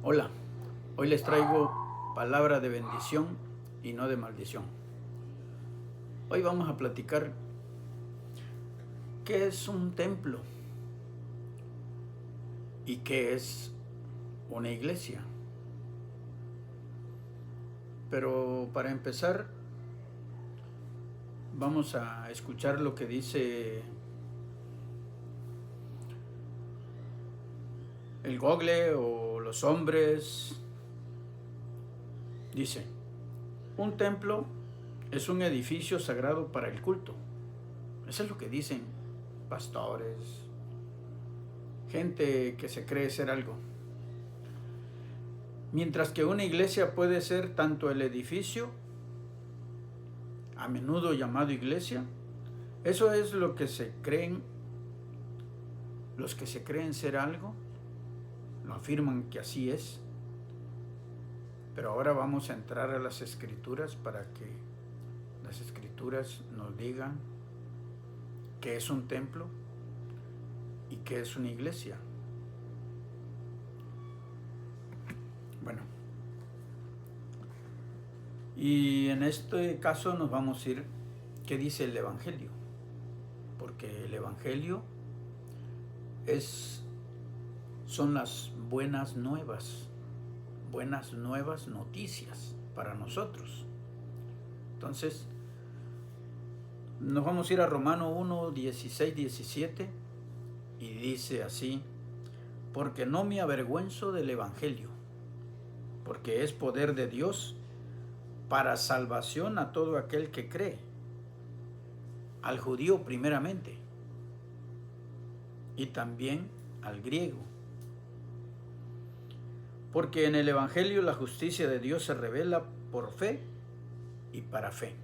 Hola, hoy les traigo palabra de bendición y no de maldición. Hoy vamos a platicar qué es un templo y qué es una iglesia. Pero para empezar, vamos a escuchar lo que dice el Google o los hombres. Dice, un templo es un edificio sagrado para el culto. Eso es lo que dicen pastores, gente que se cree ser algo. Mientras que una iglesia puede ser tanto el edificio, a menudo llamado iglesia, eso es lo que se creen, los que se creen ser algo, lo afirman que así es. Pero ahora vamos a entrar a las escrituras para que las escrituras nos digan qué es un templo y qué es una iglesia. Bueno, y en este caso nos vamos a ir qué dice el Evangelio, porque el Evangelio son las buenas nuevas noticias para nosotros. Entonces, nos vamos a ir a Romano 1, 16, 17 y dice así: porque no me avergüenzo del Evangelio, porque es poder de Dios para salvación a todo aquel que cree, al judío primeramente y también al griego. Porque en el Evangelio la justicia de Dios se revela por fe y para fe.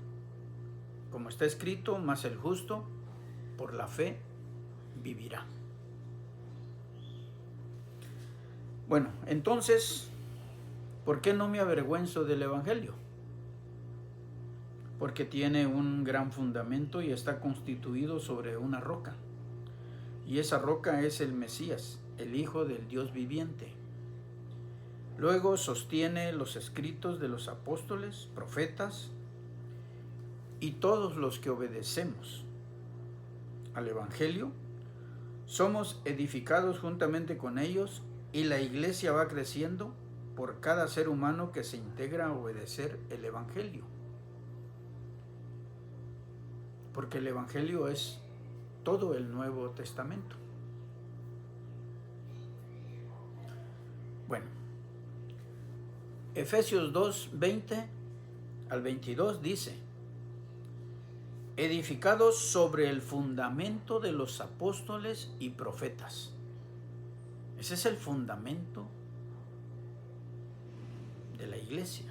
Como está escrito, mas el justo por la fe vivirá. Bueno, entonces, ¿por qué no me avergüenzo del Evangelio? Porque tiene un gran fundamento y está constituido sobre una roca. Y esa roca es el Mesías, el Hijo del Dios viviente. Luego sostiene los escritos de los apóstoles, profetas y todos los que obedecemos al Evangelio. Somos edificados juntamente con ellos y la iglesia va creciendo por cada ser humano que se integra a obedecer el Evangelio. Porque el Evangelio es todo el Nuevo Testamento. Bueno, Efesios 2, 20 al 22 dice: edificados sobre el fundamento de los apóstoles y profetas. Ese es el fundamento de la iglesia.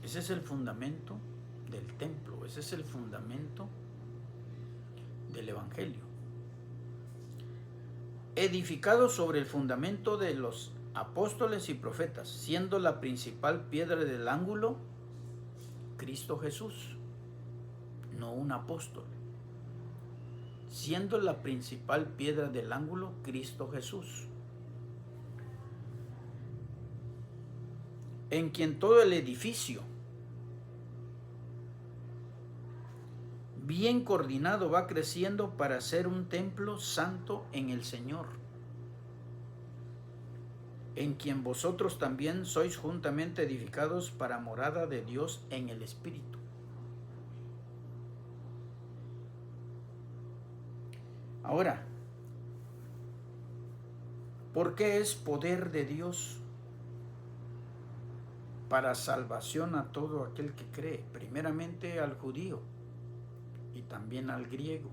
Ese es el fundamento del templo. Ese es el fundamento del Evangelio. Edificados sobre el fundamento de los apóstoles y profetas, siendo la principal piedra del ángulo Cristo Jesús, no un apóstol. Siendo la principal piedra del ángulo Cristo Jesús, en quien todo el edificio, bien coordinado, va creciendo para ser un templo santo en el Señor, en quien vosotros también sois juntamente edificados para morada de Dios en el Espíritu. Ahora, ¿por qué es poder de Dios para salvación a todo aquel que cree? Primeramente al judío y también al griego.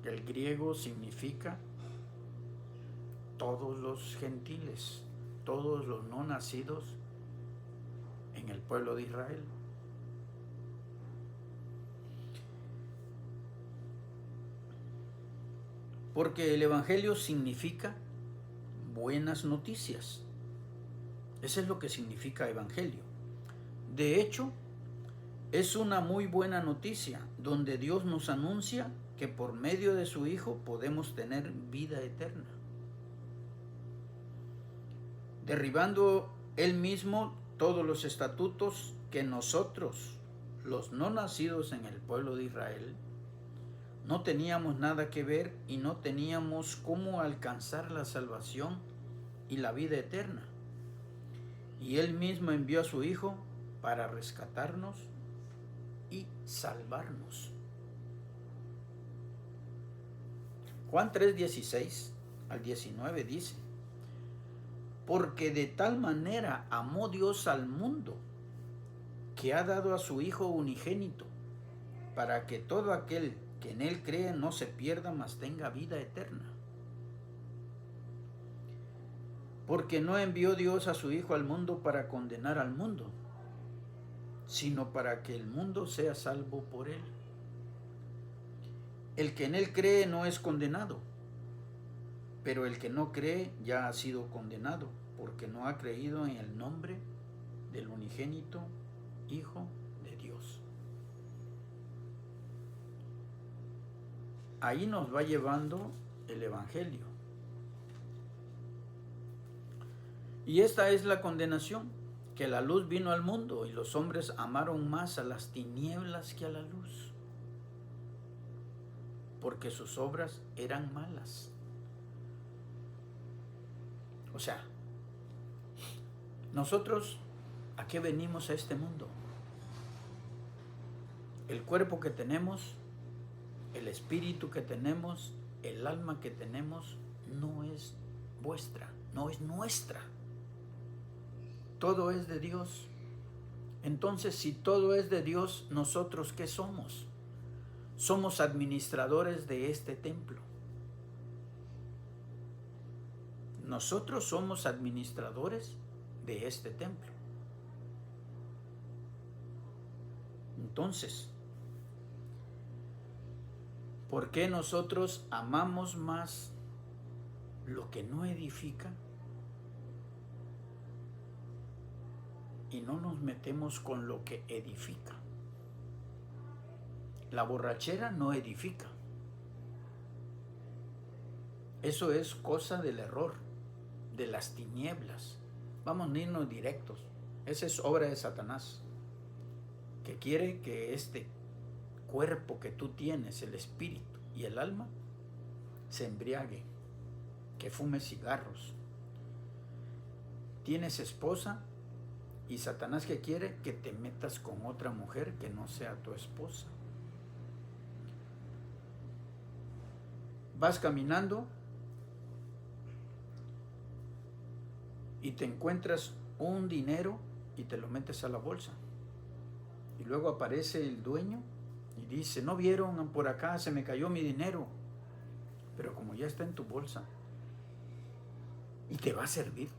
El griego significa todos los gentiles, todos los no nacidos en el pueblo de Israel. Porque el Evangelio significa buenas noticias. Eso es lo que significa Evangelio. De hecho, es una muy buena noticia donde Dios nos anuncia que por medio de su Hijo podemos tener vida eterna. derribando él mismo todos los estatutos que nosotros, los no nacidos en el pueblo de Israel, no teníamos nada que ver y no teníamos cómo alcanzar la salvación y la vida eterna. Y él mismo envió a su Hijo para rescatarnos y salvarnos. Juan 3:16 al 19 dice: porque de tal manera amó Dios al mundo, que ha dado a su Hijo unigénito, para que todo aquel que en él cree no se pierda, mas tenga vida eterna. Porque no envió Dios a su Hijo al mundo para condenar al mundo, sino para que el mundo sea salvo por él. El que en él cree no es condenado, pero el que no cree ya ha sido condenado, porque no ha creído en el nombre del unigénito Hijo de Dios. Ahí nos va llevando el Evangelio. Y esta es la condenación, que la luz vino al mundo y los hombres amaron más a las tinieblas que a la luz, porque sus obras eran malas. O sea, nosotros, ¿a qué venimos a este mundo? El cuerpo que tenemos, el espíritu que tenemos, el alma que tenemos, no es vuestra, no es nuestra. Todo es de Dios. Entonces, si todo es de Dios, ¿nosotros qué somos? Somos administradores de este templo. Nosotros somos administradores de este templo. Entonces, ¿por qué nosotros amamos más lo que no edifica y no nos metemos con lo que edifica? La borrachera no edifica. Eso es cosa del error, de las tinieblas. Vamos a irnos directos. Esa es obra de Satanás, que quiere que este cuerpo que tú tienes, el espíritu y el alma, se embriague, que fume cigarros. Tienes esposa y Satanás que quiere que te metas con otra mujer que no sea tu esposa. Vas caminando y te encuentras un dinero y te lo metes a la bolsa. Y luego aparece el dueño y dice: no vieron, por acá se me cayó mi dinero. Pero como ya está en tu bolsa y te va a servir,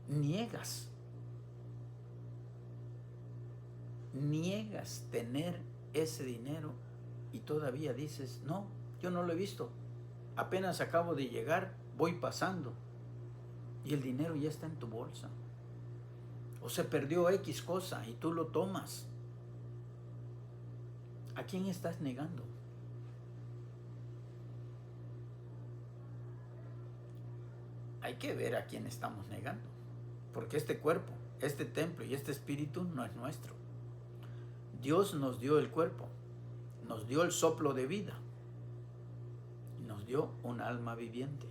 niegas tener ese dinero y todavía dices: no, yo no lo he visto, apenas acabo de llegar, voy pasando, y el dinero ya está en tu bolsa. O se perdió X cosa y tú lo tomas. ¿A quién estás negando? Hay que ver a quién estamos negando, porque este cuerpo, este templo y este espíritu no es nuestro. Dios nos dio el cuerpo, nos dio el soplo de vida, nos dio un alma viviente.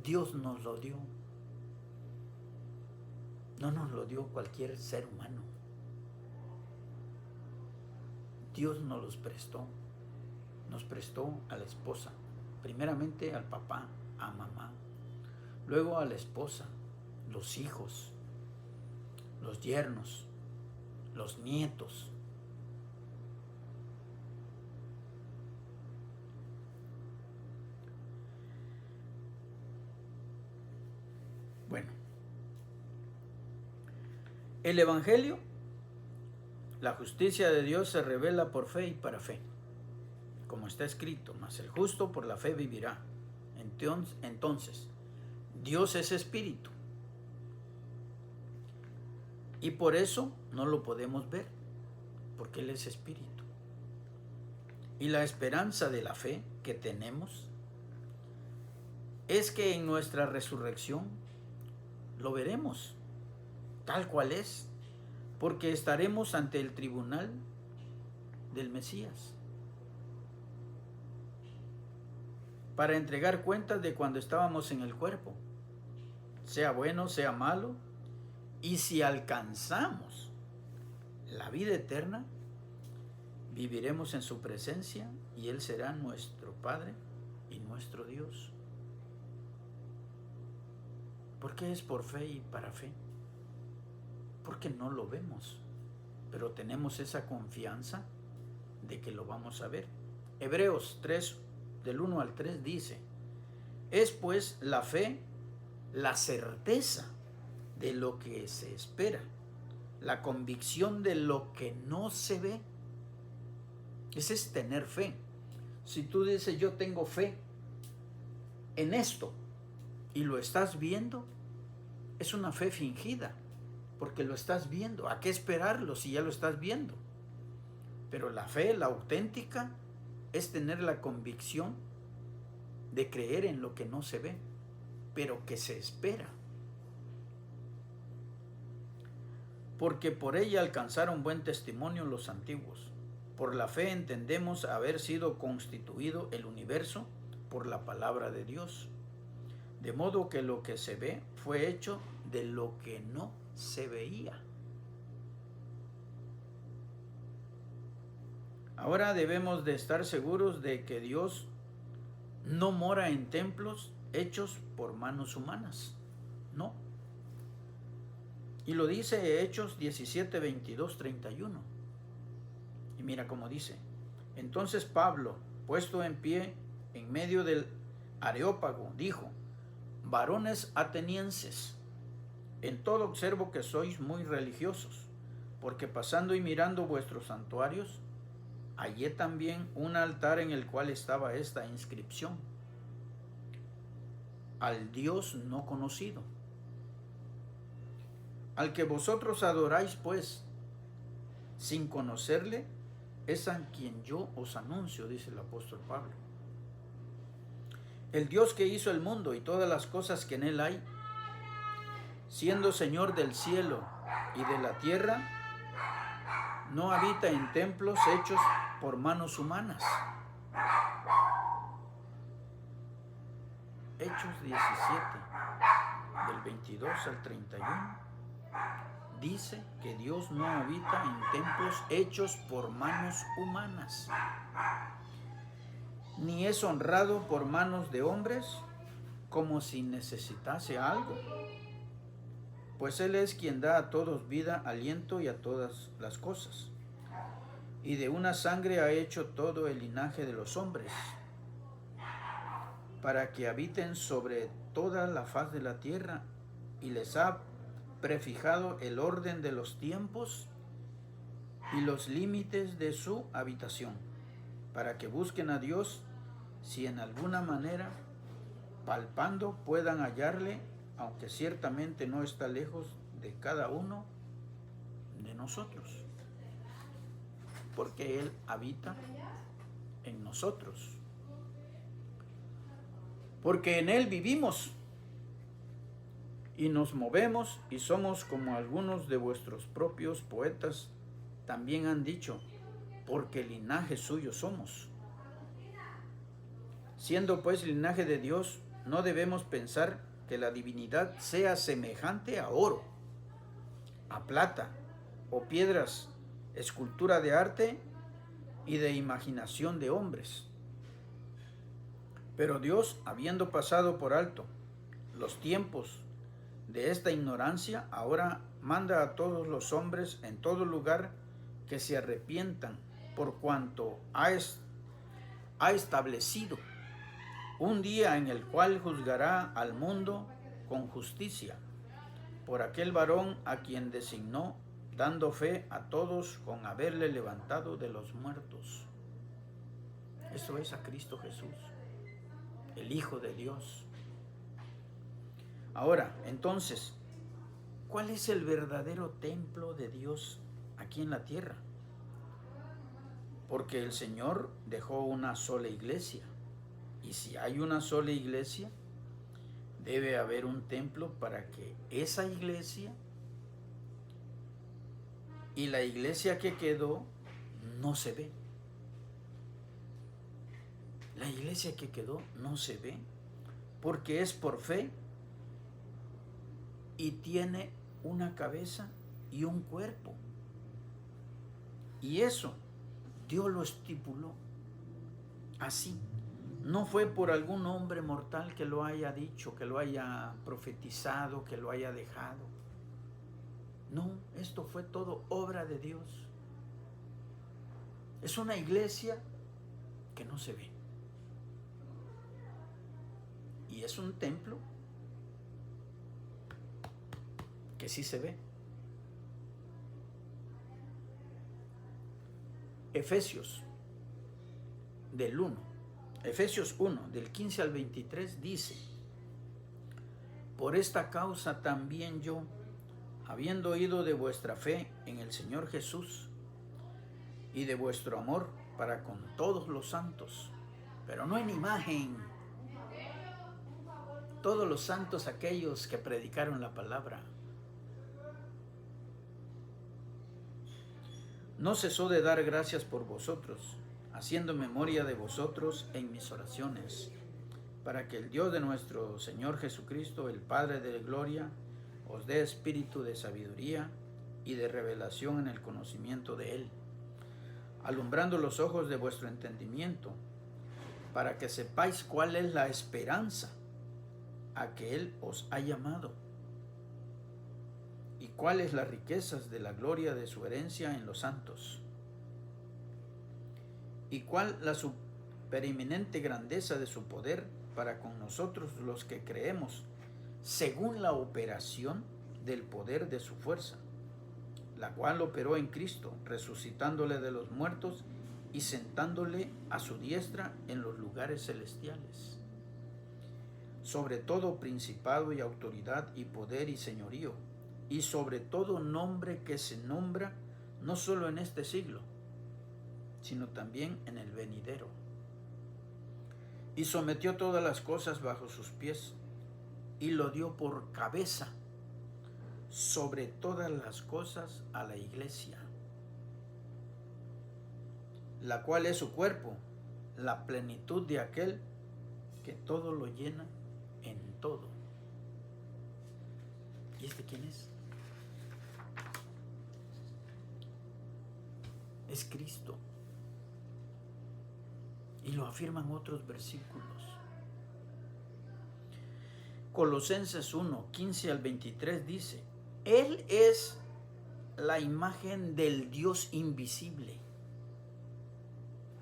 Dios nos lo dio. No nos lo dio cualquier ser humano. Dios nos los prestó. Nos prestó a la esposa, primeramente al papá, a mamá, luego a la esposa, los hijos, los yernos, los nietos. Bueno, el Evangelio, la justicia de Dios se revela por fe y para fe, como está escrito: mas el justo por la fe vivirá. Entonces, Dios es espíritu, y por eso no lo podemos ver, porque Él es espíritu. Y la esperanza de la fe que tenemos es que en nuestra resurrección lo veremos tal cual es, porque estaremos ante el tribunal del Mesías para entregar cuentas de cuando estábamos en el cuerpo, sea bueno, sea malo, y si alcanzamos la vida eterna, viviremos en su presencia y Él será nuestro Padre y nuestro Dios. ¿Por qué es por fe y para fe? Porque no lo vemos, pero tenemos esa confianza de que lo vamos a ver. Hebreos 3, del 1 al 3 dice: es pues la fe la certeza de lo que se espera, la convicción de lo que no se ve. Ese es tener fe. Si tú dices yo tengo fe en esto y lo estás viendo, es una fe fingida, porque lo estás viendo. ¿A qué esperarlo si ya lo estás viendo? Pero la fe, la auténtica, es tener la convicción de creer en lo que no se ve, pero que se espera. Porque por ella alcanzaron buen testimonio los antiguos. Por la fe entendemos haber sido constituido el universo por la palabra de Dios, de modo que lo que se ve fue hecho de lo que no se veía. Ahora debemos de estar seguros de que Dios no mora en templos hechos por manos humanas, no. Y lo dice Hechos 17, 22, 31. Y mira cómo dice: entonces Pablo, puesto en pie en medio del Areópago, dijo: varones atenienses, en todo observo que sois muy religiosos, porque pasando y mirando vuestros santuarios, hallé también un altar en el cual estaba esta inscripción: al Dios no conocido. Al que vosotros adoráis, pues, sin conocerle, es a quien yo os anuncio, dice el apóstol Pablo. El Dios que hizo el mundo y todas las cosas que en él hay, siendo Señor del cielo y de la tierra, no habita en templos hechos por manos humanas. Hechos 17, del 22 al 31. Dice que Dios no habita en templos hechos por manos humanas, ni es honrado por manos de hombres como si necesitase algo, pues Él es quien da a todos vida, aliento y a todas las cosas, y de una sangre ha hecho todo el linaje de los hombres, para que habiten sobre toda la faz de la tierra, y les ha prefijado el orden de los tiempos y los límites de su habitación, para que busquen a Dios, si en alguna manera, palpando, puedan hallarle, aunque ciertamente no está lejos de cada uno de nosotros, porque Él habita en nosotros, porque en Él vivimos y nos movemos y somos, como algunos de vuestros propios poetas también han dicho, porque linaje suyo somos. Siendo pues linaje de Dios, no debemos pensar que la divinidad sea semejante a oro, a plata o piedras, escultura de arte y de imaginación de hombres. Pero Dios, habiendo pasado por alto los tiempos de esta ignorancia, ahora manda a todos los hombres en todo lugar que se arrepientan, por cuanto ha establecido un día en el cual juzgará al mundo con justicia, por aquel varón a quien designó, dando fe a todos con haberle levantado de los muertos. Eso es a Cristo Jesús, el Hijo de Dios. Ahora, entonces, ¿cuál es el verdadero templo de Dios aquí en la tierra? Porque el Señor dejó una sola iglesia. Y si hay una sola iglesia, Debe haber un templo para que esa iglesia y la iglesia que quedó no se ve. La iglesia que quedó no se ve porque es por fe y tiene una cabeza y un cuerpo. Y eso Dios lo estipuló así. No fue por algún hombre mortal que lo haya dicho, que lo haya profetizado, que lo haya dejado. No, esto fue todo obra de Dios. Es una iglesia que no se ve. Y es un templo que sí se ve. Efesios 1, del 15 al 23 dice: por esta causa también yo, habiendo oído de vuestra fe en el Señor Jesús y de vuestro amor para con todos los santos, pero no en imagen, todos los santos aquellos que predicaron la palabra, no cesó de dar gracias por vosotros, haciendo memoria de vosotros en mis oraciones, para que el Dios de nuestro Señor Jesucristo, el Padre de gloria, os dé espíritu de sabiduría y de revelación en el conocimiento de Él, alumbrando los ojos de vuestro entendimiento, para que sepáis cuál es la esperanza a que Él os ha llamado, y cuáles las riquezas de la gloria de su herencia en los santos, y cuál la supereminente grandeza de su poder para con nosotros los que creemos, según la operación del poder de su fuerza, la cual operó en Cristo, resucitándole de los muertos y sentándole a su diestra en los lugares celestiales, sobre todo principado y autoridad y poder y señorío, y sobre todo nombre que se nombra no solo en este siglo, sino también en el venidero. Y sometió todas las cosas bajo sus pies, y lo dio por cabeza sobre todas las cosas a la iglesia, la cual es su cuerpo, la plenitud de aquel que todo lo llena en todo. ¿Y este quién es? Es Cristo. Y lo afirman otros versículos. Colosenses 1, 15 al 23 dice: Él es la imagen del Dios invisible.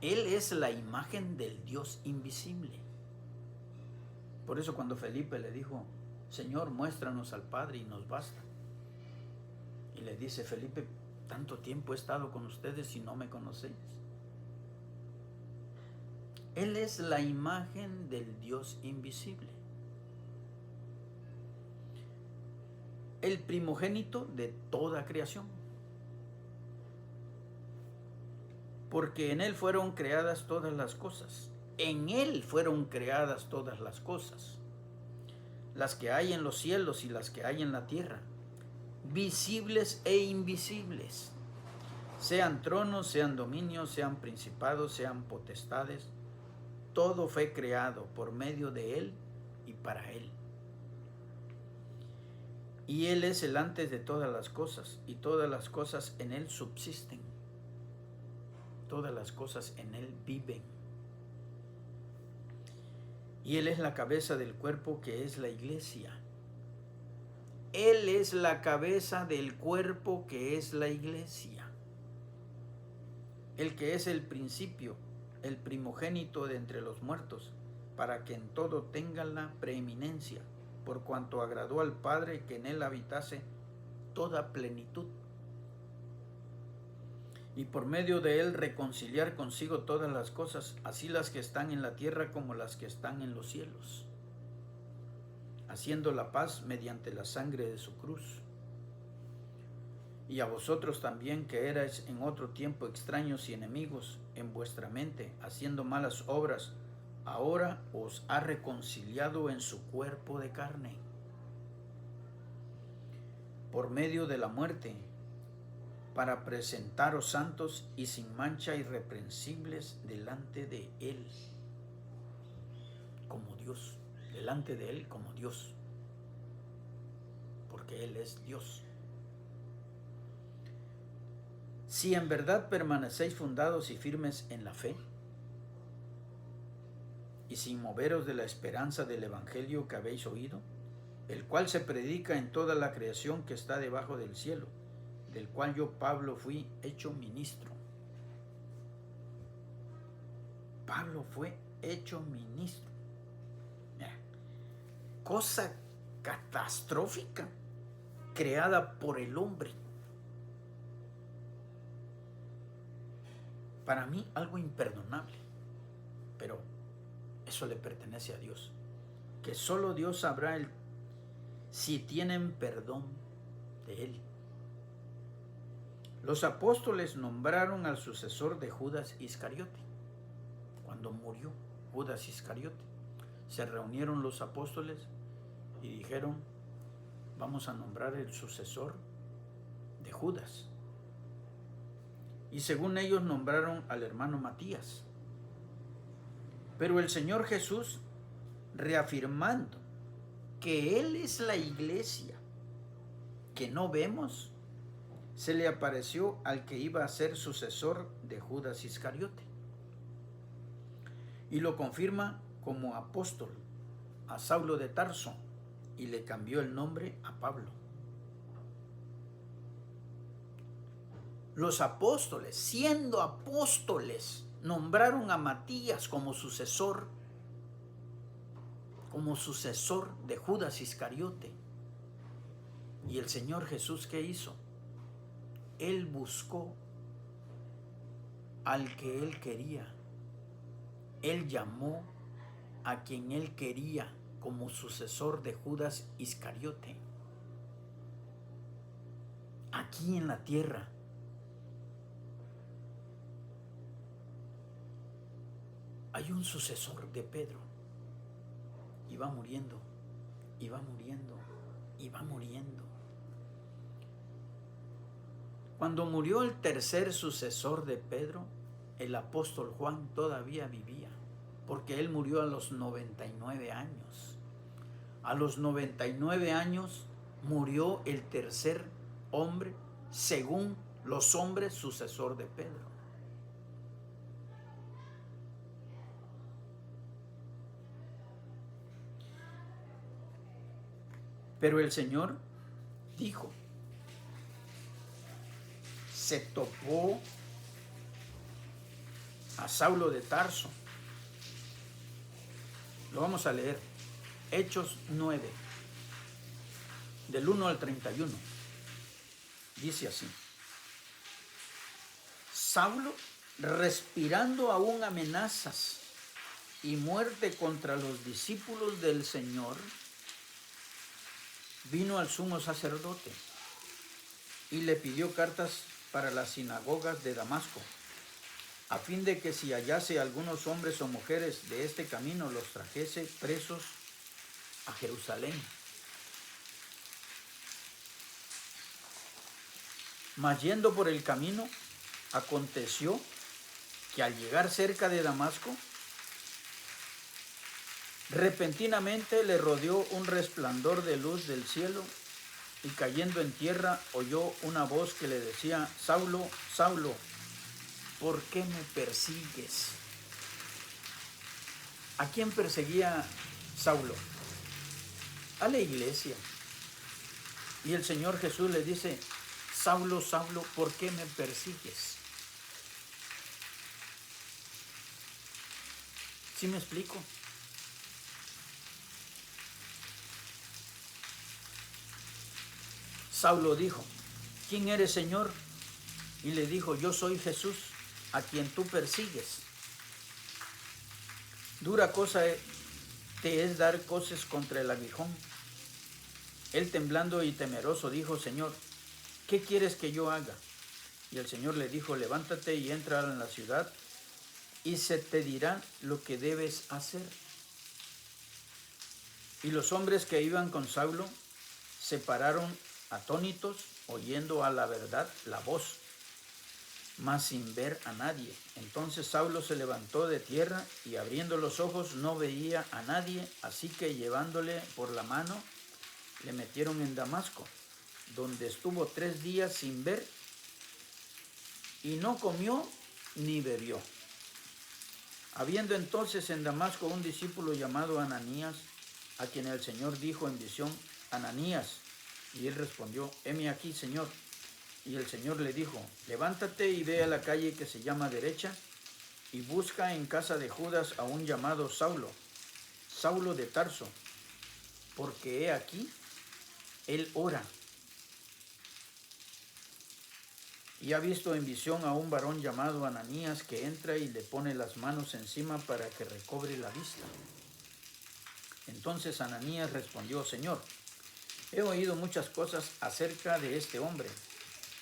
Él es la imagen del Dios invisible. Por eso cuando Felipe le dijo: Señor, muéstranos al Padre y nos basta. Y le dice Felipe: tanto tiempo he estado con ustedes y no me conocéis. Él es la imagen del Dios invisible, el primogénito de toda creación, porque en Él fueron creadas todas las cosas. En Él fueron creadas todas las cosas, las que hay en los cielos y las que hay en la tierra, visibles e invisibles, sean tronos, sean dominios, sean principados, sean potestades. Todo fue creado por medio de Él y para Él. Y Él es el antes de todas las cosas, y todas las cosas en Él subsisten. Todas las cosas en Él viven. Y Él es la cabeza del cuerpo que es la iglesia. Él es la cabeza del cuerpo que es la iglesia. El que es el principio, el primogénito de entre los muertos, para que en todo tenga la preeminencia, por cuanto agradó al Padre que en Él habitase toda plenitud, y por medio de Él reconciliar consigo todas las cosas, así las que están en la tierra como las que están en los cielos, haciendo la paz mediante la sangre de su cruz. Y a vosotros también, que erais en otro tiempo extraños y enemigos en vuestra mente, haciendo malas obras, ahora os ha reconciliado en su cuerpo de carne, por medio de la muerte, para presentaros santos y sin mancha irreprensibles delante de Él, como Dios, delante de Él como Dios, porque Él es Dios. Si en verdad permanecéis fundados y firmes en la fe, y sin moveros de la esperanza del Evangelio que habéis oído, el cual se predica en toda la creación que está debajo del cielo, del cual yo, Pablo, fui hecho ministro. Pablo fue hecho ministro. Mira, cosa catastrófica creada por el hombre. Para mí algo imperdonable, pero eso le pertenece a Dios, que solo Dios sabrá si tienen perdón de Él. Los apóstoles nombraron al sucesor de Judas Iscariote. Cuando murió Judas Iscariote, se reunieron los apóstoles y dijeron: vamos a nombrar el sucesor de Judas. Y según ellos nombraron al hermano Matías. Pero el Señor Jesús, reafirmando que Él es la iglesia que no vemos, se le apareció al que iba a ser sucesor de Judas Iscariote. Y lo confirma como apóstol a Saulo de Tarso y le cambió el nombre a Pablo. Los apóstoles, siendo apóstoles, nombraron a Matías como sucesor de Judas Iscariote. Y el Señor Jesús, ¿qué hizo? Él buscó al que Él quería. Él llamó a quien Él quería como sucesor de Judas Iscariote. Aquí en la tierra. Hay un sucesor de Pedro. Y va muriendo, y va muriendo, y va muriendo. Cuando murió el tercer sucesor de Pedro, el apóstol Juan todavía vivía, porque él murió a los 99 años. A los 99 años murió el tercer hombre, según los hombres, sucesor de Pedro. Pero el Señor dijo, se topó a Saulo de Tarso. Lo vamos a leer. Hechos 9, del 1 al 31. Dice así: Saulo, respirando aún amenazas y muerte contra los discípulos del Señor, vino al sumo sacerdote y le pidió cartas para las sinagogas de Damasco, a fin de que si hallase algunos hombres o mujeres de este camino, los trajese presos a Jerusalén. Mas yendo por el camino, aconteció que al llegar cerca de Damasco, repentinamente le rodeó un resplandor de luz del cielo, y cayendo en tierra oyó una voz que le decía: Saulo, Saulo, ¿por qué me persigues? ¿A quién perseguía Saulo? A la iglesia. Y el Señor Jesús le dice: Saulo, Saulo, ¿por qué me persigues? ¿Sí me explico? Saulo dijo: ¿quién eres, Señor? Y le dijo: yo soy Jesús, a quien tú persigues. Dura cosa te es dar coces contra el aguijón. Él, temblando y temeroso, dijo: Señor, ¿qué quieres que yo haga? Y el Señor le dijo: levántate y entra en la ciudad, y se te dirá lo que debes hacer. Y los hombres que iban con Saulo se pararon atónitos, oyendo a la verdad la voz, mas sin ver a nadie. Entonces Saulo se levantó de tierra y abriendo los ojos no veía a nadie, así que llevándole por la mano le metieron en Damasco, donde estuvo 3 días sin ver y no comió ni bebió. Habiendo entonces en Damasco un discípulo llamado Ananías, a quien el Señor dijo en visión: Ananías. Y él respondió: heme aquí, Señor. Y el Señor le dijo: levántate y ve a la calle que se llama Derecha, y busca en casa de Judas a un llamado Saulo, Saulo de Tarso, porque he aquí, él ora. Y ha visto en visión a un varón llamado Ananías que entra y le pone las manos encima para que recobre la vista. Entonces Ananías respondió: Señor, he oído muchas cosas acerca de este hombre,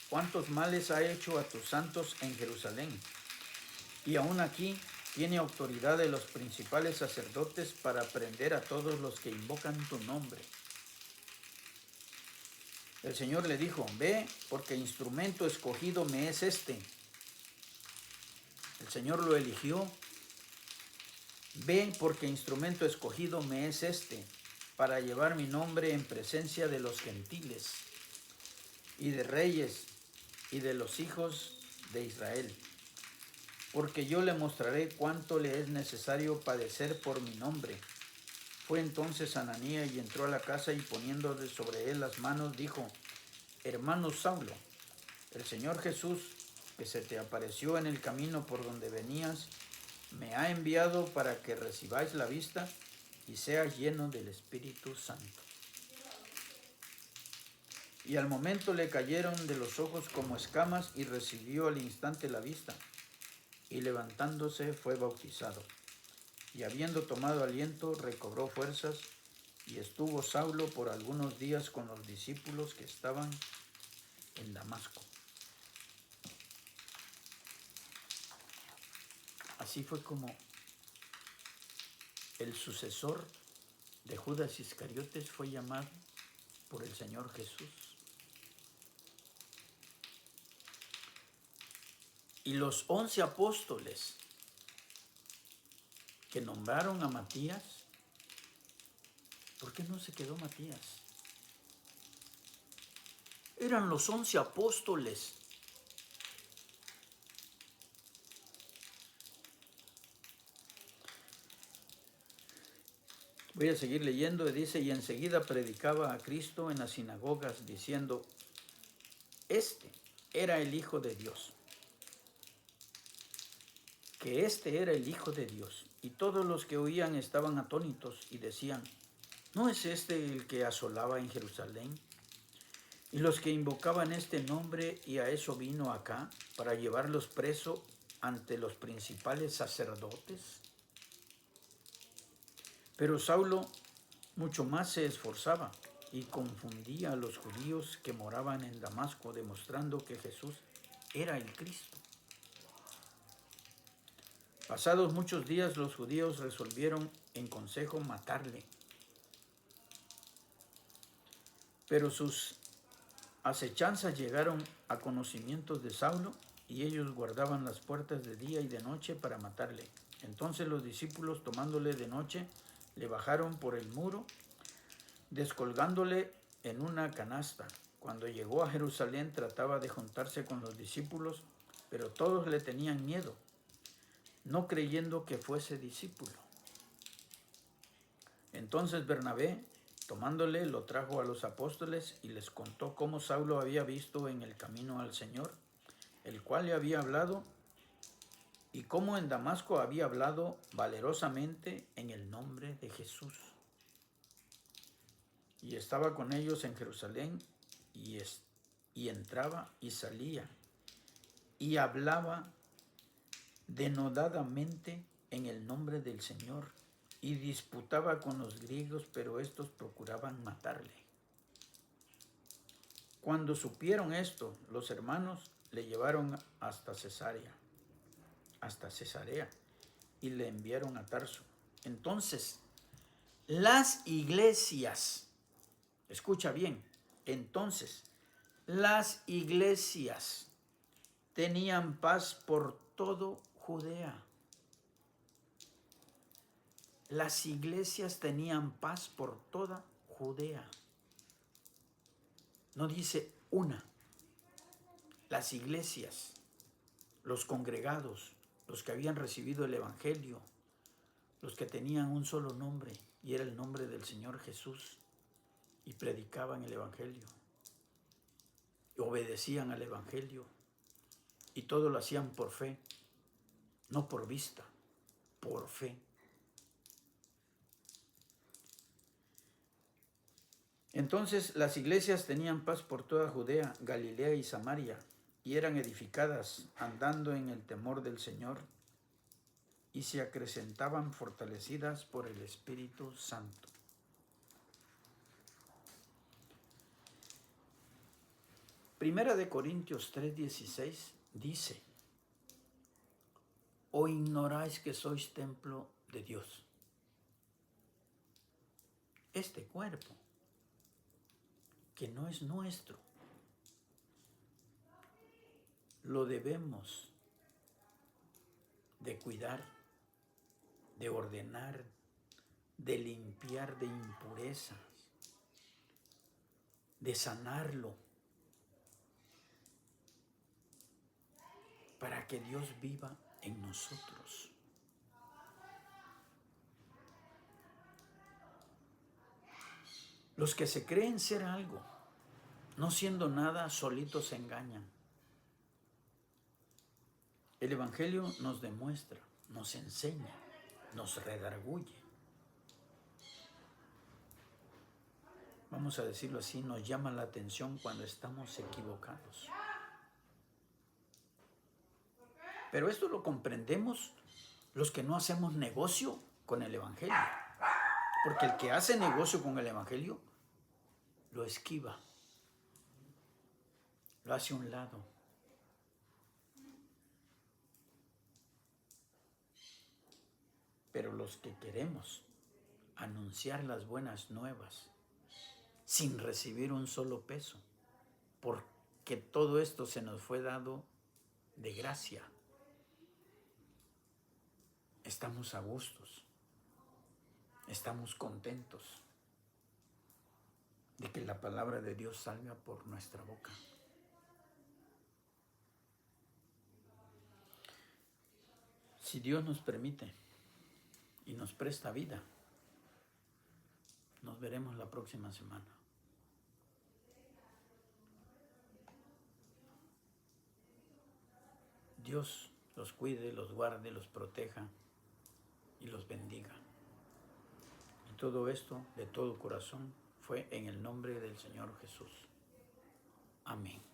cuántos males ha hecho a tus santos en Jerusalén. Y aún aquí tiene autoridad de los principales sacerdotes para prender a todos los que invocan tu nombre. El Señor le dijo: ve, porque instrumento escogido me es este. El Señor lo eligió. Ve, porque instrumento escogido me es este, para llevar mi nombre en presencia de los gentiles, y de reyes, y de los hijos de Israel. Porque yo le mostraré cuánto le es necesario padecer por mi nombre. Fue entonces Ananías y entró a la casa, y poniéndole sobre él las manos, dijo: hermano Saulo, el Señor Jesús, que se te apareció en el camino por donde venías, me ha enviado para que recibáis la vista y seas lleno del Espíritu Santo. Y al momento le cayeron de los ojos como escamas, y recibió al instante la vista, y levantándose fue bautizado. Y habiendo tomado aliento, recobró fuerzas, y estuvo Saulo por algunos días con los discípulos que estaban en Damasco. Así fue como el sucesor de Judas Iscariotes fue llamado por el Señor Jesús. Y los 11 apóstoles que nombraron a Matías, ¿por qué no se quedó Matías? Eran los 11 apóstoles. Voy a seguir leyendo. Dice: y enseguida predicaba a Cristo en las sinagogas, diciendo: este era el Hijo de Dios. Que este era el Hijo de Dios. Y todos los que oían estaban atónitos y decían: ¿no es este el que asolaba en Jerusalén? Y los que invocaban este nombre, y a eso vino acá, para llevarlos preso ante los principales sacerdotes. Pero Saulo mucho más se esforzaba y confundía a los judíos que moraban en Damasco, demostrando que Jesús era el Cristo. Pasados muchos días, los judíos resolvieron en consejo matarle. Pero sus acechanzas llegaron a conocimientos de Saulo, y ellos guardaban las puertas de día y de noche para matarle. Entonces los discípulos, tomándole de noche, le bajaron por el muro, descolgándole en una canasta. Cuando llegó a Jerusalén, trataba de juntarse con los discípulos, pero todos le tenían miedo, no creyendo que fuese discípulo. Entonces Bernabé, tomándole, lo trajo a los apóstoles y les contó cómo Saulo había visto en el camino al Señor, el cual le había hablado, y cómo en Damasco había hablado valerosamente en el nombre de Jesús. Y estaba con ellos en Jerusalén, y entraba y salía, y hablaba denodadamente en el nombre del Señor, y disputaba con los griegos, pero estos procuraban matarle. Cuando supieron esto, los hermanos le llevaron hasta Cesarea, y le enviaron a Tarso. Entonces, las iglesias, escucha bien, entonces, las iglesias tenían paz por todo Judea. Las iglesias tenían paz por toda Judea. No dice una. Las iglesias, los congregados, los que habían recibido el Evangelio, los que tenían un solo nombre, y era el nombre del Señor Jesús, y predicaban el Evangelio, y obedecían al Evangelio, y todo lo hacían por fe, no por vista, por fe. Entonces las iglesias tenían paz por toda Judea, Galilea y Samaria, y eran edificadas andando en el temor del Señor, y se acrecentaban fortalecidas por el Espíritu Santo. Primera de Corintios 3:16 dice: ¿o ignoráis que sois templo de Dios? Este cuerpo, que no es nuestro, lo debemos de cuidar, de ordenar, de limpiar de impurezas, de sanarlo, para que Dios viva en nosotros. Los que se creen ser algo, no siendo nada, solitos se engañan. El Evangelio nos demuestra, nos enseña, nos redarguye. Vamos a decirlo así, nos llama la atención cuando estamos equivocados. Pero esto lo comprendemos los que no hacemos negocio con el Evangelio. Porque el que hace negocio con el Evangelio lo esquiva, lo hace a un lado. Pero los que queremos anunciar las buenas nuevas sin recibir un solo peso, porque todo esto se nos fue dado de gracia, estamos a gustos, estamos contentos de que la palabra de Dios salga por nuestra boca. Si Dios nos permite y nos presta vida, nos veremos la próxima semana. Dios los cuide, los guarde, los proteja y los bendiga. Y todo esto de todo corazón fue en el nombre del Señor Jesús. Amén.